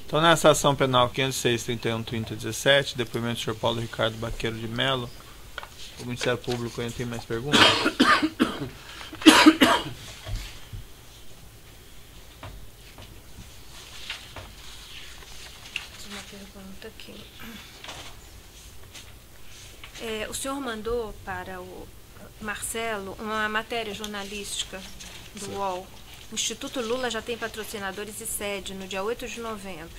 Então, nessa ação penal 506-31-30-17, depoimento do senhor Paulo Ricardo Baqueiro de Mello, o Ministério Público ainda tem mais perguntas? Uma pergunta aqui. O senhor mandou para o Marcelo uma matéria jornalística do UOL. O Instituto Lula já tem patrocinadores e sede no dia 8 de novembro.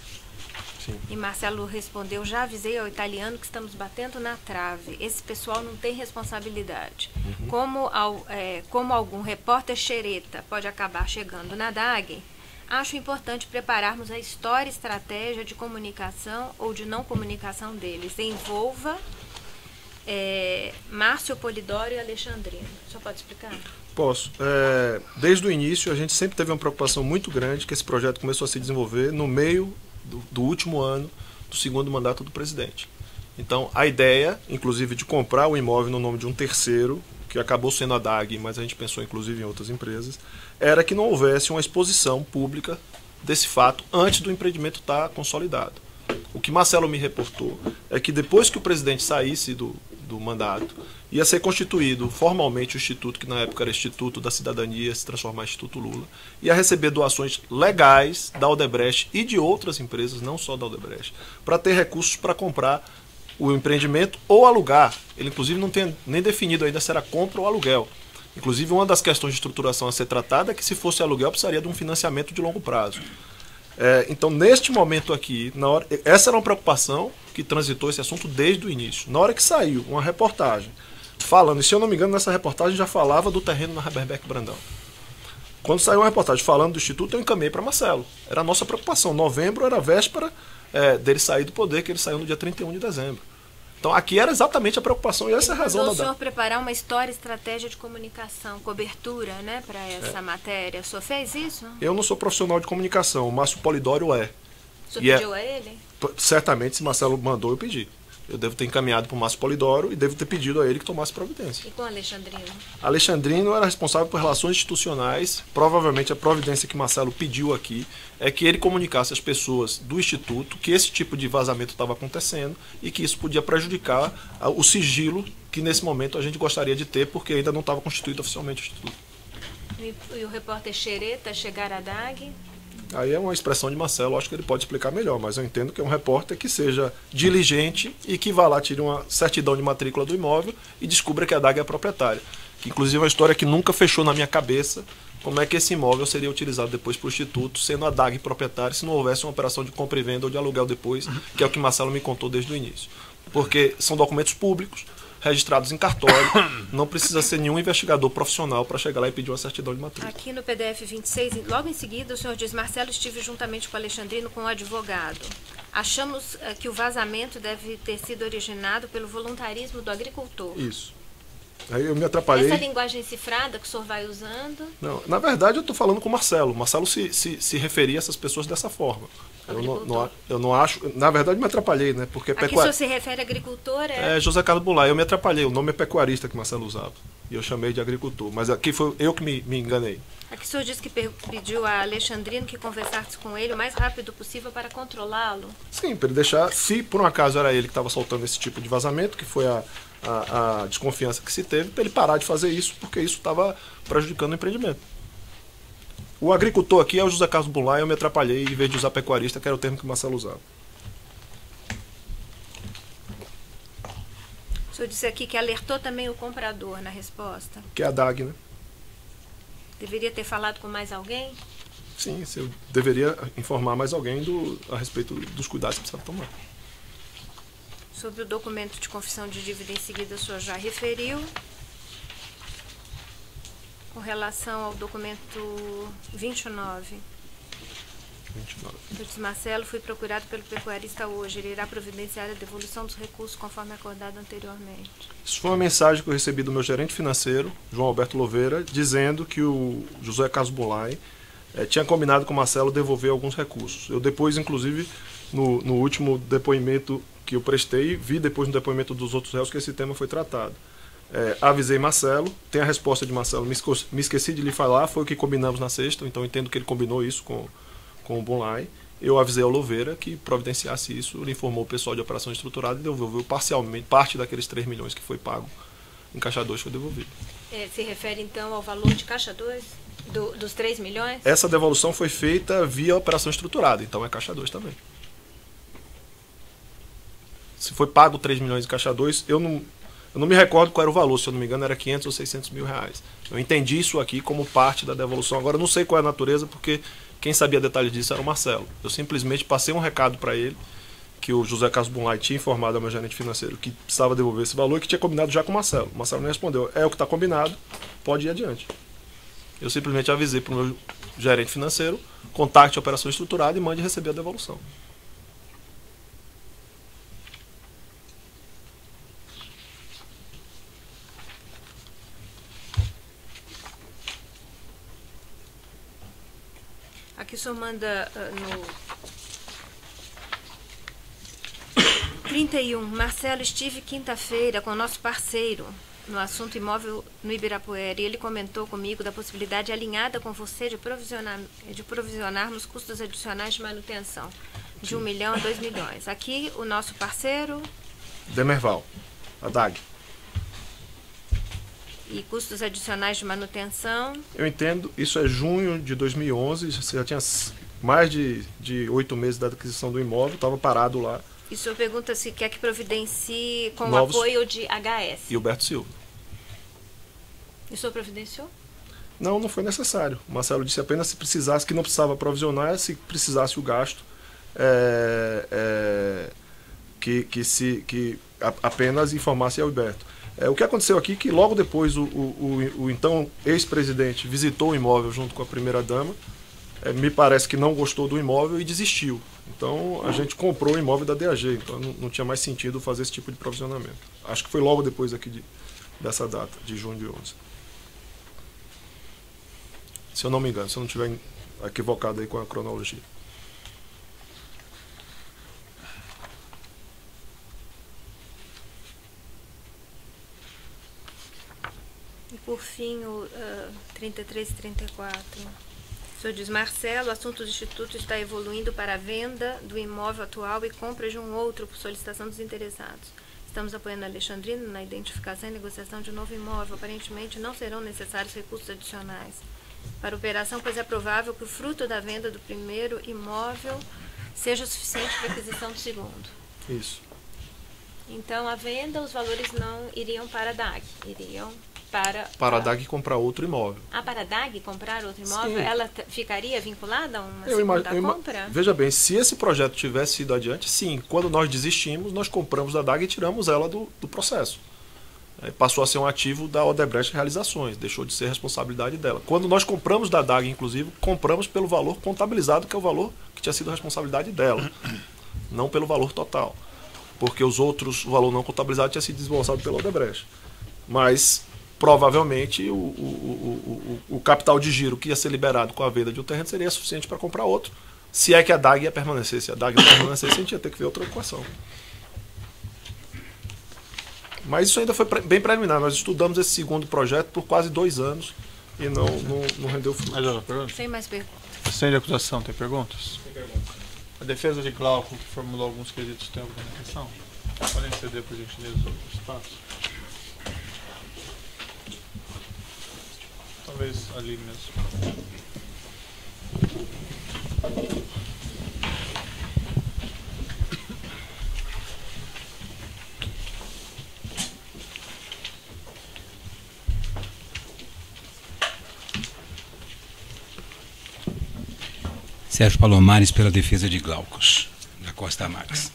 Sim. E Marcelo respondeu: já avisei ao italiano que estamos batendo na trave. Esse pessoal não tem responsabilidade. Como algum repórter xereta pode acabar chegando na DAG, acho importante prepararmos a história e estratégia de comunicação ou de não comunicação deles. Envolva Márcio Polidoro e Alexandrino. Só pode explicar? Posso. Desde o início, a gente sempre teve uma preocupação muito grande que esse projeto começou a se desenvolver no meio do último ano do segundo mandato do presidente. Então, a ideia, inclusive, de comprar o imóvel no nome de um terceiro, que acabou sendo a DAG, mas a gente pensou, inclusive, em outras empresas, era que não houvesse uma exposição pública desse fato antes do empreendimento estar consolidado. O que Marcelo me reportou é que depois que o presidente saísse do mandato, ia ser constituído formalmente o Instituto, que na época era Instituto da Cidadania, se transformar em Instituto Lula, ia receber doações legais da Odebrecht e de outras empresas, não só da Odebrecht, para ter recursos para comprar o empreendimento ou alugar. Ele, inclusive, não tem nem definido ainda se era compra ou aluguel. Inclusive, uma das questões de estruturação a ser tratada é que, se fosse aluguel, precisaria de um financiamento de longo prazo. Então, neste momento aqui, essa era uma preocupação que transitou esse assunto desde o início. Na hora que saiu uma reportagem falando, e se eu não me engano, nessa reportagem já falava do terreno na Reberbeck Brandão. Quando saiu uma reportagem falando do Instituto, eu encaminhei para Marcelo. Era a nossa preocupação. Novembro era a véspera dele sair do poder, que ele saiu no dia 31 de dezembro. Então, aqui era exatamente a preocupação, e essa é a razão da o senhor preparar uma história e estratégia de comunicação, cobertura, né, para essa matéria. O senhor fez isso? Eu não sou profissional de comunicação, o Márcio Polidoro é. O senhor pediu a ele? Certamente, se Marcelo mandou, eu pedi. Eu devo ter encaminhado para o Márcio Polidoro e devo ter pedido a ele que tomasse providência. E com o Alexandrino? Alexandrino era responsável por relações institucionais. Provavelmente a providência que Marcelo pediu aqui é que ele comunicasse às pessoas do Instituto que esse tipo de vazamento estava acontecendo e que isso podia prejudicar o sigilo que nesse momento a gente gostaria de ter, porque ainda não estava constituído oficialmente o Instituto. E o repórter xereta chegar à DAG? Aí é uma expressão de Marcelo, acho que ele pode explicar melhor, mas eu entendo que é um repórter que seja diligente e que vá lá, tire uma certidão de matrícula do imóvel e descubra que a DAG é a proprietária. Que, inclusive, é uma história que nunca fechou na minha cabeça como é que esse imóvel seria utilizado depois para o Instituto, sendo a DAG proprietária, se não houvesse uma operação de compra e venda ou de aluguel depois, que é o que Marcelo me contou desde o início. Porque são documentos públicos, registrados em cartório, não precisa ser nenhum investigador profissional para chegar lá e pedir uma certidão de matrícula. Aqui no PDF 26, logo em seguida, o senhor diz: Marcelo, estive juntamente com o Alexandrino com o advogado. Achamos que o vazamento deve ter sido originado pelo voluntarismo do agricultor. Isso. Aí eu me atrapalhei. Essa linguagem cifrada que o senhor vai usando? Não, na verdade eu estou falando com o Marcelo. Marcelo se referia a essas pessoas dessa forma. Eu não acho. Na verdade, me atrapalhei, né? Porque aqui o senhor se refere a agricultor? É José Carlos Bulay. Eu me atrapalhei. O nome é pecuarista que Marcelo usava. E eu chamei de agricultor. Mas aqui foi eu que me enganei. Aqui o senhor disse que pediu a Alexandrino que conversasse com ele o mais rápido possível para controlá-lo. Sim, para ele deixar. Se por um acaso era ele que estava soltando esse tipo de vazamento, que foi a desconfiança que se teve, para ele parar de fazer isso, porque isso estava prejudicando o empreendimento. O agricultor aqui é o José Carlos Bulay, eu me atrapalhei em vez de usar pecuarista, que era o termo que o Marcelo usava. O senhor disse aqui que alertou também o comprador na resposta. Que é a DAG, né? Deveria ter falado com mais alguém? Sim, eu deveria informar mais alguém a respeito dos cuidados que precisava tomar. Sobre o documento de confissão de dívida em seguida, o senhor já referiu. Com relação ao documento 29. Eu disse: Marcelo, fui procurado pelo pecuarista hoje. Ele irá providenciar a devolução dos recursos conforme acordado anteriormente. Isso foi uma mensagem que eu recebi do meu gerente financeiro, João Alberto Louveira, dizendo que o José Carlos Bulay tinha combinado com o Marcelo devolver alguns recursos. Eu depois, inclusive, no último depoimento que eu prestei, vi depois no depoimento dos outros réus que esse tema foi tratado. Avisei Marcelo, tem a resposta de Marcelo, me esqueci de lhe falar, foi o que combinamos na sexta, então entendo que ele combinou isso com o Bulay, eu avisei ao Louveira que providenciasse isso, ele informou o pessoal de operação estruturada e devolveu parcialmente, parte daqueles 3 milhões que foi pago em Caixa 2 foi devolvido. Se refere então ao valor de Caixa 2, dos 3 milhões? Essa devolução foi feita via operação estruturada, então é Caixa 2 também. Se foi pago 3 milhões em Caixa 2, eu não me recordo qual era o valor, se eu não me engano era 500 ou 600 mil reais. Eu entendi isso aqui como parte da devolução. Agora eu não sei qual é a natureza, porque quem sabia detalhes disso era o Marcelo. Eu simplesmente passei um recado para ele, que o José Carlos Bunlai tinha informado ao meu gerente financeiro que precisava devolver esse valor e que tinha combinado já com o Marcelo. O Marcelo me respondeu, é o que está combinado, pode ir adiante. Eu simplesmente avisei para o meu gerente financeiro, contacte a operação estruturada e mande receber a devolução. Aqui o senhor manda no 31. Marcelo, estive quinta-feira com o nosso parceiro no assunto imóvel no Ibirapuera e ele comentou comigo da possibilidade alinhada com você de provisionarmos custos adicionais de manutenção de 1 milhão a 2 milhões. Aqui o nosso parceiro... Demerval, a DAG. E custos adicionais de manutenção? Eu entendo, isso é junho de 2011, já tinha mais de 8 meses da aquisição do imóvel, estava parado lá. E o senhor pergunta se quer que providencie com Novos... o apoio de HS. E Huberto Silva. E o senhor providenciou? Não foi necessário. O Marcelo disse apenas se precisasse, que não precisava provisionar, se precisasse o gasto, que apenas informasse ao Huberto. O que aconteceu aqui é que logo depois o então ex-presidente visitou o imóvel junto com a primeira-dama, me parece que não gostou do imóvel e desistiu. Então a gente comprou o imóvel da DAG, então não tinha mais sentido fazer esse tipo de provisionamento. Acho que foi logo depois aqui dessa data, de junho de 11. Se eu não me engano, se eu não estiver equivocado aí com a cronologia. E por fim, o 33 e 34. O senhor diz, Marcelo, o assunto do Instituto está evoluindo para a venda do imóvel atual e compra de um outro por solicitação dos interessados. Estamos apoiando a Alexandrina na identificação e negociação de um novo imóvel. Aparentemente, não serão necessários recursos adicionais para a operação, pois é provável que o fruto da venda do primeiro imóvel seja suficiente para a aquisição do segundo. Isso. Então, a venda, os valores não iriam para a DAG, iriam para a DAG comprar outro imóvel. Para a DAG comprar outro imóvel, Sim. Ela ficaria vinculada a uma segunda compra? Veja bem, se esse projeto tivesse ido adiante, sim, quando nós desistimos, nós compramos da DAG e tiramos ela do processo. Passou a ser um ativo da Odebrecht Realizações, deixou de ser responsabilidade dela. Quando nós compramos da DAG, inclusive, compramos pelo valor contabilizado, que é o valor que tinha sido responsabilidade dela, não pelo valor total. Porque os outros, o valor não contabilizado tinha sido desembolsado pela Odebrecht. Mas, provavelmente, o capital de giro que ia ser liberado com a venda de um terreno seria suficiente para comprar outro. Se é que a DAG ia permanecer. Se a DAG ia permanecer, a gente ia ter que ver outra equação. Mas isso ainda foi bem preliminar. Nós estudamos esse segundo projeto por quase 2 anos e não rendeu fruto. Mais alguma pergunta? Sem mais perguntas. Sem de acusação, tem perguntas? Tem perguntas. A defesa de Glauco, que formulou alguns quesitos, tem alguma questão? Podem ceder, por gentileza, os espaços? Talvez ali mesmo. Sérgio Palomares, pela defesa de Glaucus, da Costa Marques.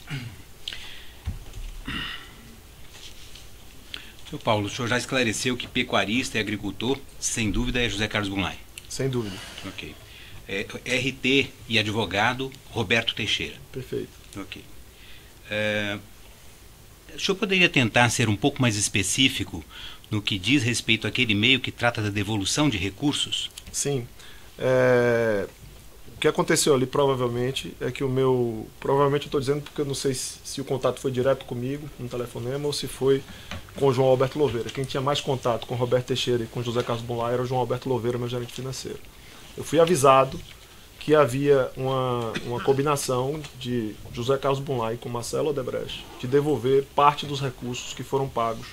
Seu Paulo, o senhor já esclareceu que pecuarista e agricultor, sem dúvida, é José Carlos Bunlai. Sem dúvida. Ok. RT e advogado, Roberto Teixeira. Perfeito. Ok. O senhor poderia tentar ser um pouco mais específico no que diz respeito àquele e-mail que trata da devolução de recursos? Sim. O que aconteceu ali provavelmente é que provavelmente eu estou dizendo porque eu não sei se o contato foi direto comigo, no telefonema, ou se foi com o João Alberto Louveira. Quem tinha mais contato com o Roberto Teixeira e com o José Carlos Bunlai era o João Alberto Louveira, meu gerente financeiro. Eu fui avisado que havia uma combinação de José Carlos Bunlai com Marcelo Odebrecht de devolver parte dos recursos que foram pagos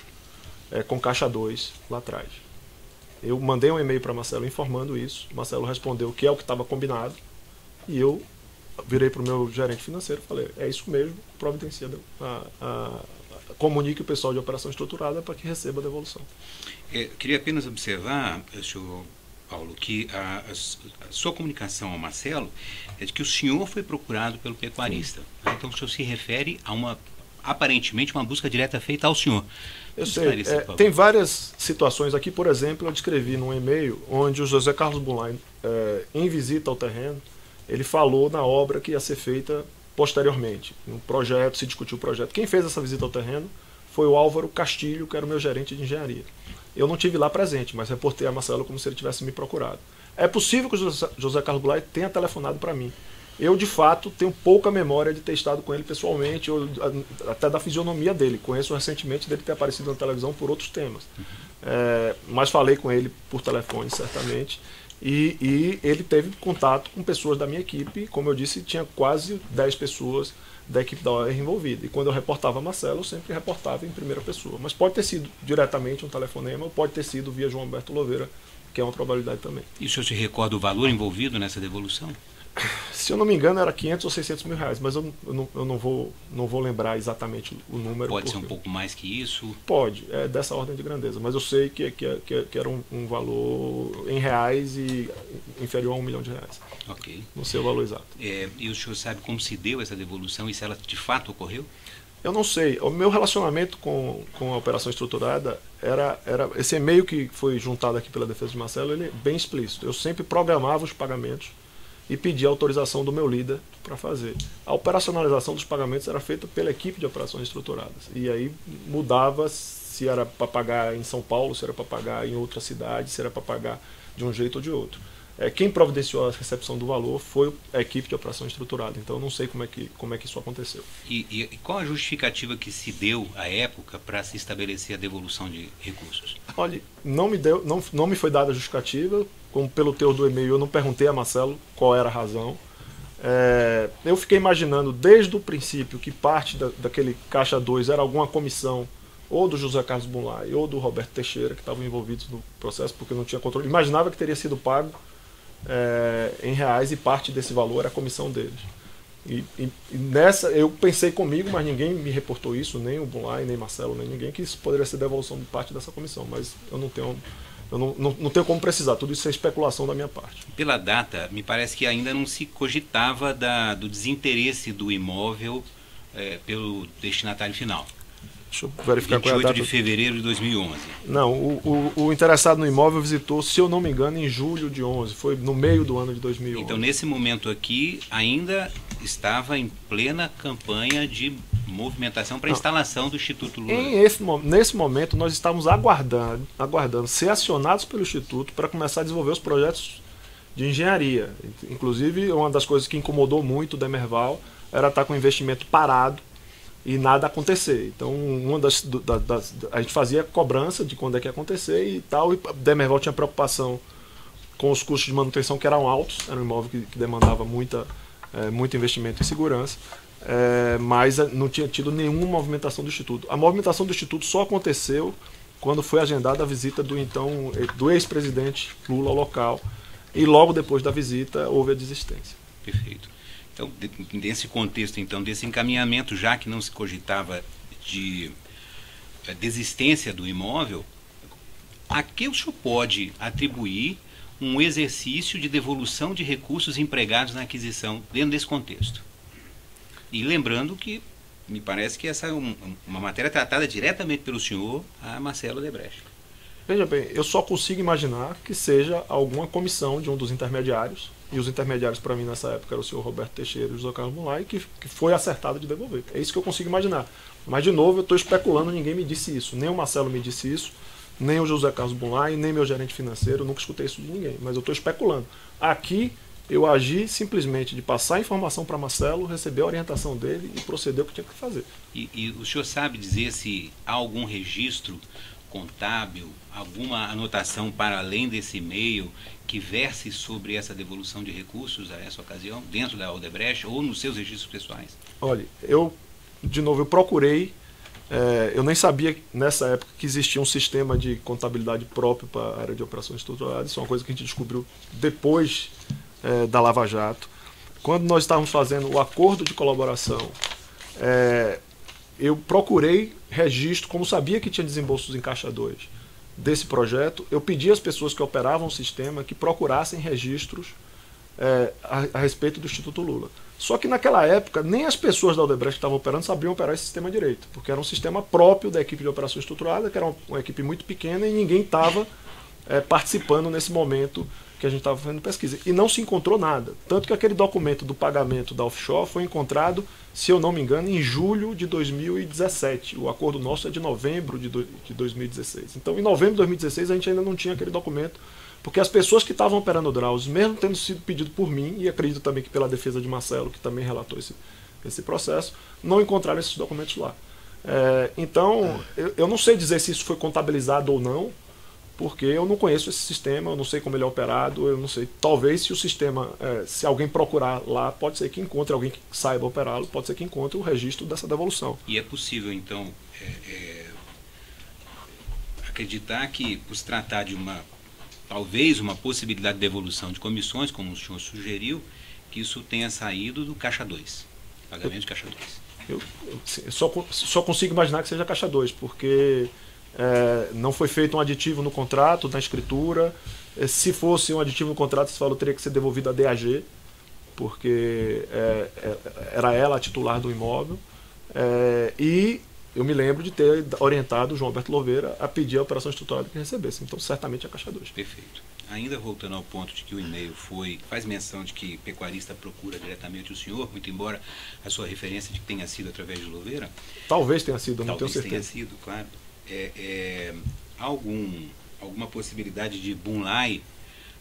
com Caixa 2 lá atrás. Eu mandei um e-mail para Marcelo informando isso, Marcelo respondeu que é o que estava combinado, e eu virei para o meu gerente financeiro e falei, é isso mesmo, providencia, comunique o pessoal de operação estruturada para que receba a devolução. Queria apenas observar, senhor Paulo, que a sua comunicação ao Marcelo é de que o senhor foi procurado pelo pecuarista. Então o senhor se refere a aparentemente uma busca direta feita ao senhor. Eu sei, tem várias situações aqui, por exemplo, eu descrevi num e-mail onde o José Carlos Bunlai, em visita ao terreno, ele falou na obra que ia ser feita posteriormente. No projeto, se discutiu o projeto. Quem fez essa visita ao terreno foi o Álvaro Castilho, que era o meu gerente de engenharia. Eu não estive lá presente, mas reportei a Marcelo como se ele tivesse me procurado. É possível que o José Carlos Bunlai tenha telefonado para mim. Eu, de fato, tenho pouca memória de ter estado com ele pessoalmente, ou até da fisionomia dele. Conheço recentemente dele ter aparecido na televisão por outros temas. Mas falei com ele por telefone, certamente. E ele teve contato com pessoas da minha equipe. Como eu disse, tinha quase 10 pessoas da equipe da OER envolvida. E quando eu reportava a Marcelo, eu sempre reportava em primeira pessoa. Mas pode ter sido diretamente um telefonema, ou pode ter sido via João Alberto Louveira, que é uma probabilidade também. E o senhor se recorda o valor envolvido nessa devolução? Se eu não me engano, era 500 ou 600 mil reais, mas eu não vou lembrar exatamente o número. Pode ser um pouco mais que isso? Pode, é dessa ordem de grandeza, mas eu sei que era um valor em reais e inferior a R$1 milhão. Ok. Não sei o valor exato. E o senhor sabe como se deu essa devolução e se ela de fato ocorreu? Eu não sei. O meu relacionamento com a operação estruturada era esse e-mail que foi juntado aqui pela defesa de Marcelo, ele é bem explícito. Eu sempre programava os pagamentos e pedi a autorização do meu líder para fazer. A operacionalização dos pagamentos era feita pela equipe de operações estruturadas. E aí mudava se era para pagar em São Paulo, se era para pagar em outra cidade, se era para pagar de um jeito ou de outro. Quem providenciou a recepção do valor foi a equipe de operação estruturada. Então eu não sei como é que isso aconteceu. E qual a justificativa que se deu à época para se estabelecer a devolução de recursos? Olha, não me foi dada a justificativa, como pelo teor do e-mail eu não perguntei a Marcelo qual era a razão. Eu fiquei imaginando desde o princípio que parte daquele Caixa 2 era alguma comissão ou do José Carlos Bunlai ou do Roberto Teixeira, que estavam envolvidos no processo, porque não tinha controle. Imaginava que teria sido pago em reais e parte desse valor era a comissão deles. E nessa eu pensei comigo, mas ninguém me reportou isso, nem o Bunlai, nem Marcelo, nem ninguém, que isso poderia ser devolução de parte dessa comissão, mas eu não tenho como precisar, tudo isso é especulação da minha parte. Pela data, me parece que ainda não se cogitava do desinteresse do imóvel pelo destinatário final. Deixa eu verificar qual é a 28 data. de fevereiro de 2011. Não, o interessado no imóvel visitou, se eu não me engano, em julho de 11, foi no meio do ano de 2011. Então, nesse momento aqui, ainda estava em plena campanha de movimentação para a instalação do Instituto Lula. Nesse momento, nós estávamos aguardando ser acionados pelo Instituto para começar a desenvolver os projetos de engenharia. Inclusive, uma das coisas que incomodou muito o Demerval era estar com o investimento parado e nada acontecer. Então, a gente fazia cobrança de quando é que ia acontecer e tal, e o Demerval tinha preocupação com os custos de manutenção que eram altos, era um imóvel que demandava muito investimento em segurança, mas não tinha tido nenhuma movimentação do Instituto. A movimentação do Instituto só aconteceu quando foi agendada a visita do ex-presidente Lula ao local, e logo depois da visita houve a desistência. Perfeito. Então, nesse contexto, então, desse encaminhamento, já que não se cogitava de desistência do imóvel, a que o senhor pode atribuir um exercício de devolução de recursos empregados na aquisição dentro desse contexto? E lembrando que me parece que essa é uma matéria tratada diretamente pelo senhor a Marcelo Odebrecht. Veja bem, eu só consigo imaginar que seja alguma comissão de um dos intermediários, e os intermediários para mim nessa época eram o senhor Roberto Teixeira e o José Carlos Bunlai, que foi acertado de devolver. É isso que eu consigo imaginar. Mas, de novo, eu estou especulando, ninguém me disse isso. Nem o Marcelo me disse isso, nem o José Carlos Bunlai, nem meu gerente financeiro, eu nunca escutei isso de ninguém. Mas eu estou especulando. Aqui, eu agi simplesmente de passar a informação para Marcelo, receber a orientação dele e proceder o que tinha que fazer. E o senhor sabe dizer se há algum registro contábil, alguma anotação para além desse e-mail que verse sobre essa devolução de recursos a essa ocasião, dentro da Odebrecht ou nos seus registros pessoais? Olha, de novo, eu procurei, eu nem sabia nessa época que existia um sistema de contabilidade próprio para a área de operações estruturadas. Isso é uma coisa que a gente descobriu depois da Lava Jato. Quando nós estávamos fazendo o acordo de colaboração, eu procurei registro, como sabia que tinha desembolsos em Caixa 2 desse projeto, eu pedi às pessoas que operavam o sistema que procurassem registros a respeito do Instituto Lula. Só que naquela época, nem as pessoas da Odebrecht que estavam operando sabiam operar esse sistema direito, porque era um sistema próprio da equipe de operação estruturada, que era uma equipe muito pequena e ninguém estava participando nesse momento que a gente estava fazendo pesquisa. E não se encontrou nada. Tanto que aquele documento do pagamento da offshore foi encontrado, se eu não me engano, em julho de 2017. O acordo nosso é de novembro de 2016. Então, em novembro de 2016, a gente ainda não tinha aquele documento, porque as pessoas que estavam operando o Drauzes, mesmo tendo sido pedido por mim, e acredito também que pela defesa de Marcelo, que também relatou esse processo, não encontraram esses documentos lá. Então, eu não sei dizer se isso foi contabilizado ou não, porque eu não conheço esse sistema, eu não sei como ele é operado, eu não sei. Talvez se o sistema, se alguém procurar lá, pode ser que encontre alguém que saiba operá-lo, pode ser que encontre o registro dessa devolução. E é possível, então, acreditar que, por se tratar de talvez uma possibilidade de devolução de comissões, como o senhor sugeriu, que isso tenha saído do Caixa 2, pagamento de Caixa 2. Eu só consigo imaginar que seja Caixa 2, porque não foi feito um aditivo no contrato, na escritura. Se fosse um aditivo no contrato, você falou, teria que ser devolvido a DAG, porque era ela a titular do imóvel. E eu me lembro de ter orientado o João Alberto Louveira a pedir a operação estruturada que recebesse. Então, certamente é Caixa 2. Perfeito. Ainda voltando ao ponto de que o e-mail faz menção de que pecuarista procura diretamente o senhor, muito embora a sua referência de que tenha sido através de Louveira. Talvez tenha sido, eu não tenho certeza. Talvez tenha sido, claro. Alguma possibilidade de Bunlai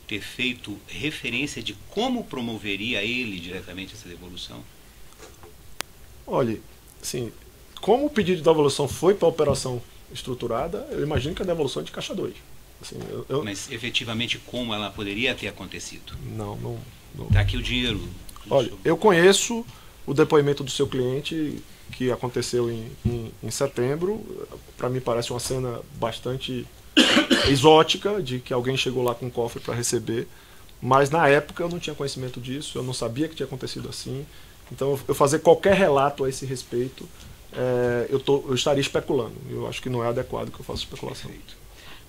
ter feito referência de como promoveria ele diretamente essa devolução? Olha, assim, como o pedido de devolução foi para a operação estruturada, eu imagino que a devolução é de Caixa 2. Assim, Mas efetivamente como ela poderia ter acontecido? Não. Está aqui o dinheiro. Olha, eu conheço o depoimento do seu cliente que aconteceu em setembro. Para mim parece uma cena bastante exótica, de que alguém chegou lá com um cofre para receber, mas na época eu não tinha conhecimento disso, eu não sabia que tinha acontecido assim. Então eu fazer qualquer relato a esse respeito, eu estaria especulando. Eu acho que não é adequado que eu faça especulação. Perfeito.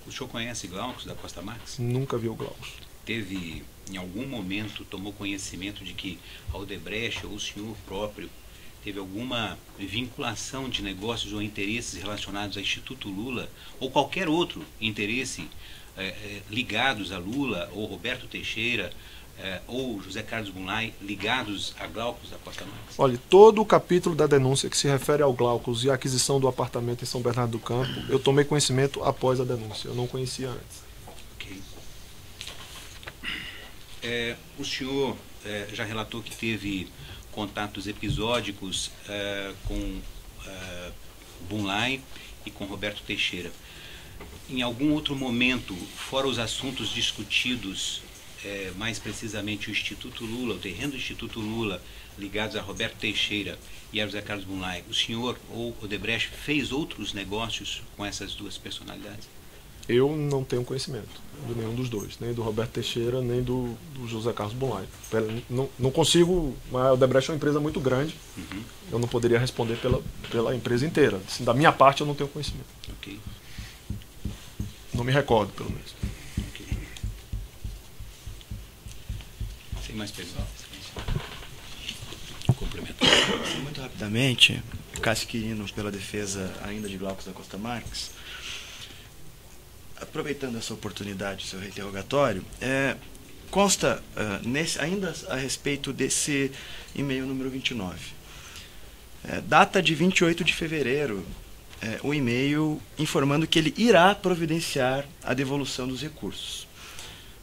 O senhor conhece Glaucus da Costa Marques? Nunca vi o Glaucus. Teve, em algum momento, tomou conhecimento de que a Odebrecht ou o senhor próprio teve alguma vinculação de negócios ou interesses relacionados ao Instituto Lula ou qualquer outro interesse ligados a Lula ou Roberto Teixeira ou José Carlos Bunlai ligados a Glaucus da Costa Marques? Olha, todo o capítulo da denúncia que se refere ao Glaucus e à aquisição do apartamento em São Bernardo do Campo, eu tomei conhecimento após a denúncia, eu não conhecia antes. Ok. O senhor já relatou que teve contatos episódicos com Bunlai e com Roberto Teixeira. Em algum outro momento, fora os assuntos discutidos, mais precisamente o Instituto Lula, o terreno do Instituto Lula, ligados a Roberto Teixeira e a José Carlos Bunlai, o senhor ou Odebrecht fez outros negócios com essas duas personalidades? Eu não tenho conhecimento de nenhum dos dois, nem do Roberto Teixeira, nem do José Carlos Bunlai. Não consigo, a Odebrecht é uma empresa muito grande, eu não poderia responder pela empresa inteira. Assim, da minha parte, eu não tenho conhecimento. Ok. Não me recordo, pelo menos. Ok. Sem mais perguntas. Complementar. Muito rapidamente, Cássio Quirino, pela defesa ainda de Glaucus da Costa Marques. Aproveitando essa oportunidade, seu reinterrogatório, consta ainda a respeito desse e-mail número 29. Data de 28 de fevereiro, o e-mail informando que ele irá providenciar a devolução dos recursos,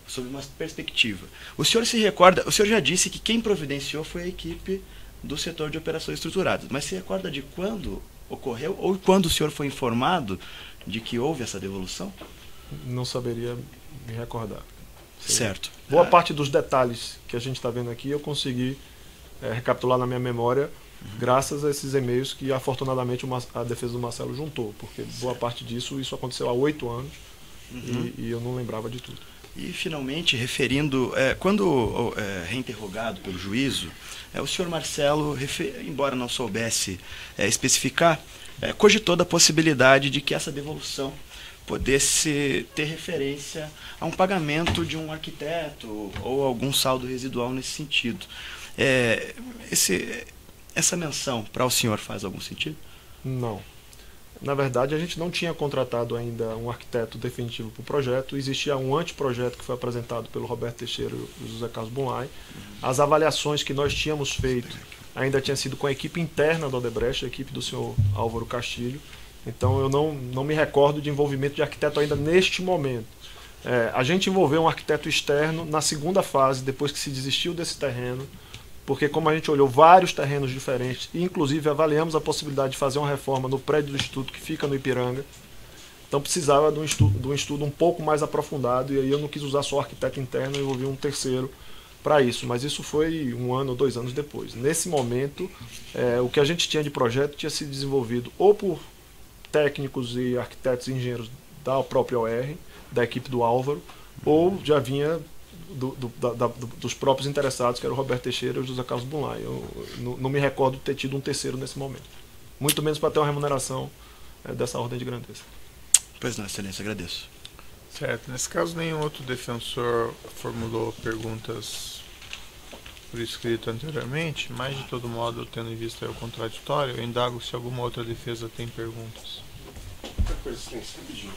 sob uma perspectiva. O senhor se recorda, o senhor já disse que quem providenciou foi a equipe do setor de operações estruturadas, mas se recorda de quando ocorreu ou quando o senhor foi informado de que houve essa devolução? Não saberia me recordar. Certo. Boa parte dos detalhes que a gente está vendo aqui eu consegui recapitular na minha memória graças a esses e-mails que afortunadamente a defesa do Marcelo juntou, porque boa parte disso, isso aconteceu há 8 anos e eu não lembrava de tudo. E finalmente, referindo, quando reinterrogado pelo juízo, o senhor Marcelo, embora não soubesse especificar, cogitou da possibilidade de que essa devolução pudesse ter referência a um pagamento de um arquiteto ou algum saldo residual nesse sentido. Essa menção para o senhor faz algum sentido? Não. Na verdade, a gente não tinha contratado ainda um arquiteto definitivo para o projeto. Existia um anteprojeto que foi apresentado pelo Roberto Teixeira e o José Carlos Bunlai. As avaliações que nós tínhamos feito ainda tinham sido com a equipe interna do Odebrecht, a equipe do senhor Álvaro Castilho. Então, eu não me recordo de envolvimento de arquiteto ainda neste momento. A gente envolveu um arquiteto externo na segunda fase, depois que se desistiu desse terreno, porque como a gente olhou vários terrenos diferentes, e inclusive avaliamos a possibilidade de fazer uma reforma no prédio do Instituto que fica no Ipiranga, então precisava de um estudo um pouco mais aprofundado, e aí eu não quis usar só arquiteto interno, eu envolvi um terceiro para isso, mas isso foi 1 ano ou 2 anos depois. Nesse momento, o que a gente tinha de projeto tinha sido desenvolvido ou por técnicos e arquitetos e engenheiros da própria OR, da equipe do Álvaro, ou já vinha dos próprios interessados, que era o Roberto Teixeira e o José Carlos Bunlai. Eu não me recordo de ter tido um terceiro nesse momento. Muito menos para ter uma remuneração dessa ordem de grandeza. Pois não, excelência, agradeço. Certo. Nesse caso, nenhum outro defensor formulou perguntas por escrito anteriormente, mas de todo modo, tendo em vista o contraditório, eu indago se alguma outra defesa tem perguntas. Outra coisa que tem rapidinho.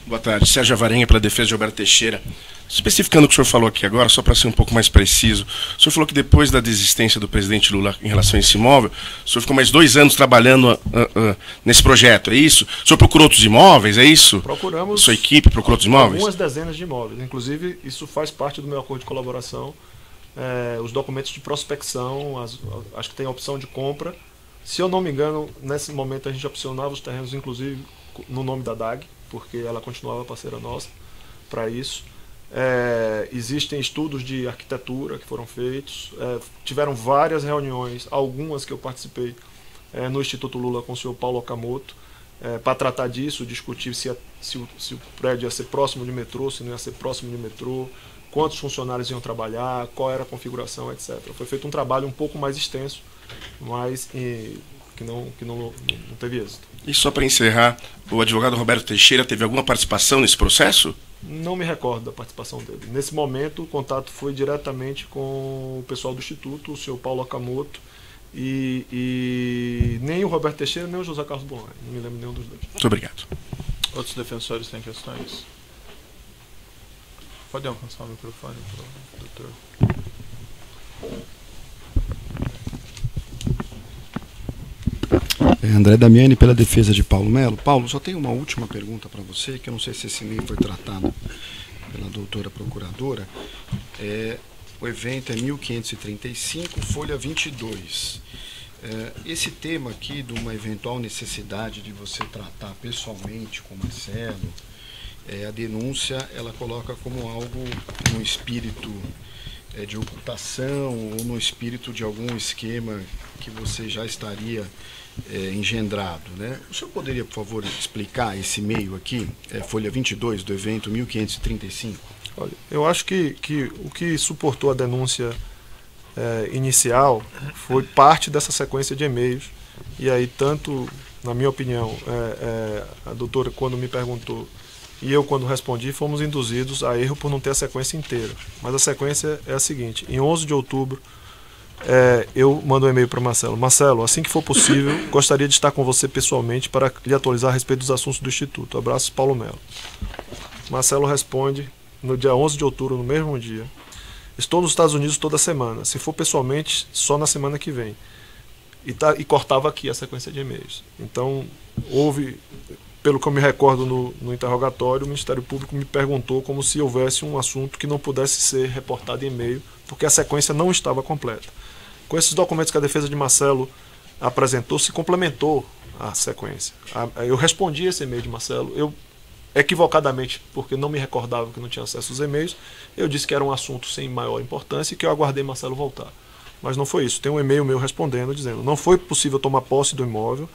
Boa tarde, Sérgio Avarenga, pela defesa de Roberto Teixeira. Especificando o que o senhor falou aqui agora, só para ser um pouco mais preciso, o senhor falou que depois da desistência do presidente Lula em relação a esse imóvel, o senhor ficou mais 2 anos trabalhando nesse projeto, é isso? O senhor procurou outros imóveis, é isso? Procuramos. Sua equipe procurou outros imóveis? Algumas dezenas de imóveis. Inclusive, isso faz parte do meu acordo de colaboração. Os documentos de prospecção, acho que tem a opção de compra. Se eu não me engano, nesse momento a gente opcionava os terrenos, inclusive no nome da DAG, porque ela continuava parceira nossa para isso. Existem estudos de arquitetura que foram feitos, tiveram várias reuniões, algumas que eu participei no Instituto Lula com o senhor Paulo Okamoto, para tratar disso, discutir se o prédio ia ser próximo de metrô, se não ia ser próximo de metrô, quantos funcionários iam trabalhar, qual era a configuração, etc. Foi feito um trabalho um pouco mais extenso, mas que não teve êxito. E só para encerrar, o advogado Roberto Teixeira teve alguma participação nesse processo? Não me recordo da participação dele. Nesse momento, o contato foi diretamente com o pessoal do Instituto, o senhor Paulo Okamoto, e nem o Roberto Teixeira, nem o José Carlos Bunlai. Não me lembro nenhum dos dois. Muito obrigado. Outros defensores têm questões? Pode alcançar o microfone, doutor. André Damiani, pela defesa de Paulo Melo. Paulo, só tenho uma última pergunta para você, que eu não sei se esse e-mail foi tratado pela doutora procuradora. O evento é 1535, folha 22. Esse tema aqui de uma eventual necessidade de você tratar pessoalmente com o Marcelo, a denúncia ela coloca como algo no espírito de ocultação ou no espírito de algum esquema que você já estaria engendrado, né? O senhor poderia, por favor, explicar esse e-mail aqui, folha 22 do evento 1535? Olha, eu acho que o que suportou a denúncia inicial foi parte dessa sequência de e-mails, e aí tanto, na minha opinião, a doutora quando me perguntou e eu quando respondi, fomos induzidos a erro por não ter a sequência inteira. Mas a sequência é a seguinte: em 11 de outubro, eu mando um e-mail para Marcelo. Marcelo, assim que for possível, gostaria de estar com você pessoalmente para lhe atualizar a respeito dos assuntos do Instituto. Abraços, Paulo Melo. Marcelo responde no dia 11 de outubro, no mesmo dia: estou nos Estados Unidos toda semana. Se for pessoalmente, só na semana que vem. E cortava aqui a sequência de e-mails. Então, houve pelo que eu me recordo no interrogatório, o Ministério Público me perguntou como se houvesse um assunto que não pudesse ser reportado em e-mail, porque a sequência não estava completa. Com esses documentos que a defesa de Marcelo apresentou, se complementou a sequência. Eu respondi esse e-mail de Marcelo, eu equivocadamente, porque não me recordava que não tinha acesso aos e-mails, eu disse que era um assunto sem maior importância e que eu aguardei Marcelo voltar. Mas não foi isso. Tem um e-mail meu respondendo, dizendo: não foi possível tomar posse do imóvel,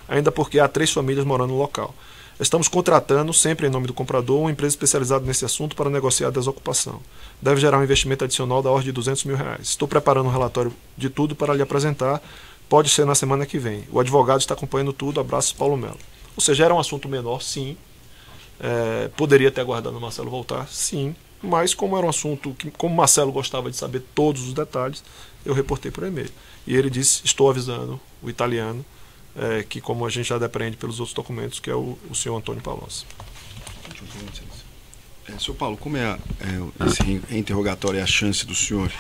ainda porque há 3 famílias morando no local. Estamos contratando, sempre em nome do comprador, uma empresa especializada nesse assunto para negociar a desocupação. Deve gerar um investimento adicional da ordem de R$200 mil. Estou preparando um relatório de tudo para lhe apresentar. Pode ser na semana que vem. O advogado está acompanhando tudo. Abraços, Paulo Melo. Ou seja, era um assunto menor, sim. Poderia ter aguardado o Marcelo voltar, sim. Mas como era um assunto que, como Marcelo gostava de saber todos os detalhes, eu reportei por e-mail. E ele disse: estou avisando o italiano, que, como a gente já depreende pelos outros documentos, que é o senhor Antônio Palocci. Senhor Paulo, como esse interrogatório é a chance do senhor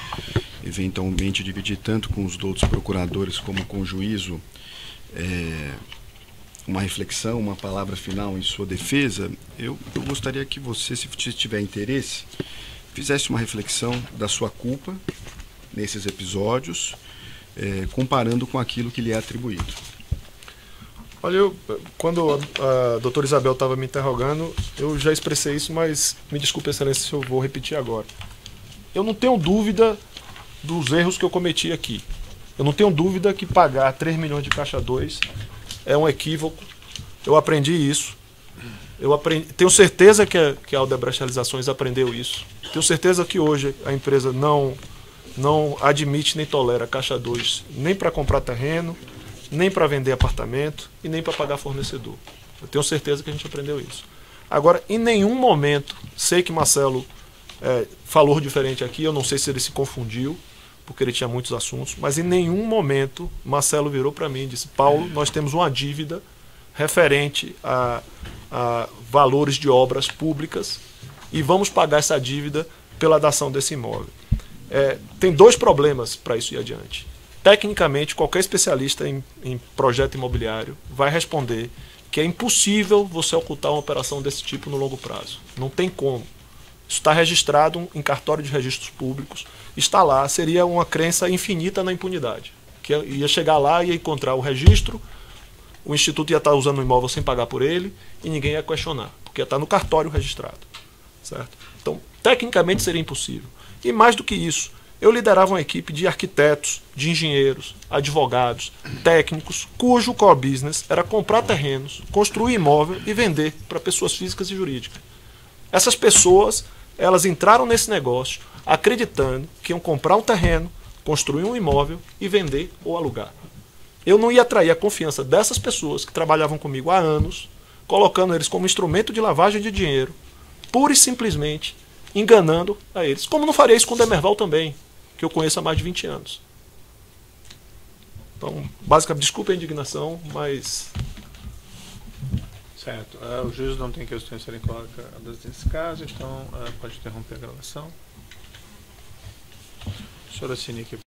eventualmente dividir tanto com os outros procuradores como com o juízo uma reflexão, uma palavra final em sua defesa, eu gostaria que você, se tiver interesse, fizesse uma reflexão da sua culpa nesses episódios, comparando com aquilo que lhe é atribuído. Olha, quando a doutora Isabel estava me interrogando, eu já expressei isso, mas me desculpe, excelência, se eu vou repetir agora. Eu não tenho dúvida dos erros que eu cometi aqui. Eu não tenho dúvida que pagar 3 milhões de caixa 2 é um equívoco. Eu aprendi isso. Tenho certeza que a Odebrecht Realizações aprendeu isso. Tenho certeza que hoje a empresa não admite nem tolera caixa 2 nem para comprar terreno, nem para vender apartamento e nem para pagar fornecedor. Eu tenho certeza que a gente aprendeu isso. Agora, em nenhum momento, sei que Marcelo falou diferente aqui, eu não sei se ele se confundiu, porque ele tinha muitos assuntos, mas em nenhum momento Marcelo virou para mim e disse: Paulo, nós temos uma dívida referente a valores de obras públicas e vamos pagar essa dívida pela dação desse imóvel. Tem 2 problemas para isso ir adiante. Tecnicamente, qualquer especialista em projeto imobiliário vai responder que é impossível você ocultar uma operação desse tipo no longo prazo. Não tem como. Isso está registrado em cartório de registros públicos, está lá, seria uma crença infinita na impunidade. Que ia chegar lá e ia encontrar o registro, o instituto ia estar usando o imóvel sem pagar por ele e ninguém ia questionar, porque ia estar no cartório registrado. Certo? Então, tecnicamente seria impossível. E mais do que isso, eu liderava uma equipe de arquitetos, de engenheiros, advogados, técnicos, cujo core business era comprar terrenos, construir imóvel e vender para pessoas físicas e jurídicas. Essas pessoas, elas entraram nesse negócio acreditando que iam comprar um terreno, construir um imóvel e vender ou alugar. Eu não ia atrair a confiança dessas pessoas que trabalhavam comigo há anos, colocando eles como instrumento de lavagem de dinheiro, pura e simplesmente enganando a eles. Como não faria isso com o Demerval também, que eu conheço há mais de 20 anos. Então, basicamente, desculpe a indignação, mas... Certo. O juiz não tem questões a serem colocadas nesse caso, então pode interromper a gravação. O senhor assine aqui.